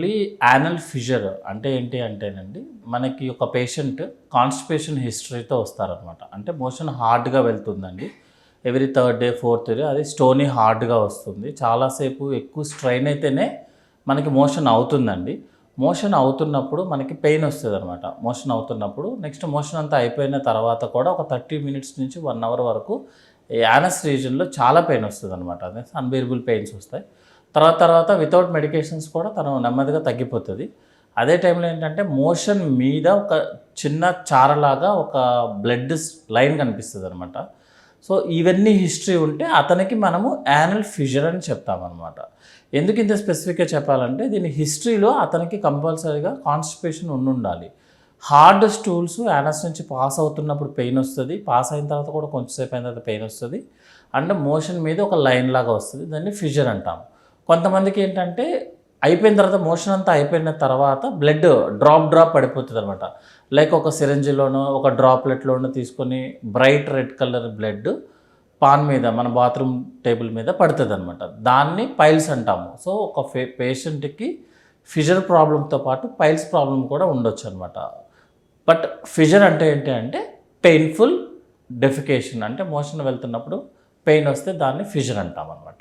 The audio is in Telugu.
యాక్చువల్లీ యానల్ ఫిషర్ అంటే ఏంటి అంటేనండి, మనకి ఒక పేషెంట్ కాన్స్టిపేషన్ హిస్టరీతో వస్తారనమాట. అంటే మోషన్ హార్డ్గా వెళ్తుందండి. Every third day, fourth day అది స్టోనీ హార్డ్గా వస్తుంది. చాలాసేపు ఎక్కువ స్ట్రైన్ అయితేనే మనకి మోషన్ అవుతుందండి. మోషన్ అవుతున్నప్పుడు మనకి పెయిన్ వస్తుంది అనమాట. మోషన్ అవుతున్నప్పుడు నెక్స్ట్ మోషన్ అంతా అయిపోయిన తర్వాత కూడా ఒక 30 మినిట్స్ నుంచి 1 అవర్ వరకు యానస్ రీజన్లో చాలా పెయిన్ వస్తుంది అనమాట. అదే అన్బేరబుల్ పెయిన్స్ వస్తాయి. తర్వాత వితౌట్ మెడికేషన్స్ కూడా తను నెమ్మదిగా తగ్గిపోతుంది. అదే టైంలో ఏంటంటే మోషన్ మీద ఒక చిన్న చారలాగా ఒక బ్లడ్ లైన్ కనిపిస్తుంది అనమాట. సో ఇవన్నీ హిస్టరీ ఉంటే అతనికి మనము యానల్ ఫిషర్ అని చెప్తామన్నమాట. ఎందుకు ఇంత స్పెసిఫిక్గా చెప్పాలంటే దీని హిస్టరీలో అతనికి కంపల్సరీగా కాన్స్టిపేషన్ ఉండాలి. హార్డ్ స్టూల్స్ యానస్ నుంచి పాస్ అవుతున్నప్పుడు పెయిన్ వస్తుంది. పాస్ అయిన తర్వాత కూడా కొంచెంసేపు అయిన తర్వాత పెయిన్ వస్తుంది. అండ్ మోషన్ మీద ఒక లైన్ లాగా వస్తుంది. దాన్ని ఫిషర్ అంటాము. కొంతమందికి ఏంటంటే అయిపోయిన తర్వాత మోషన్ అంతా అయిపోయిన తర్వాత బ్లడ్ డ్రాప్ పడిపోతుంది అనమాట. లైక్ ఒక సిరంజిలోనో ఒక డ్రాప్లెట్లోనో తీసుకొని bright red colour blood pan మీద మన బాత్రూమ్ టేబుల్ మీద పడుతుంది అనమాట. దాన్ని పైల్స్ అంటాము. సో ఒక పేషెంట్కి ఫిషర్ ప్రాబ్లంతో పాటు పైల్స్ ప్రాబ్లం కూడా ఉండొచ్చు అనమాట. బట్ ఫిషర్ అంటే ఏంటి అంటే పెయిన్ఫుల్ డెఫికేషన్, అంటే మోషన్ వెళ్తున్నప్పుడు పెయిన్ వస్తే దాన్ని ఫిషర్ అంటాం అనమాట.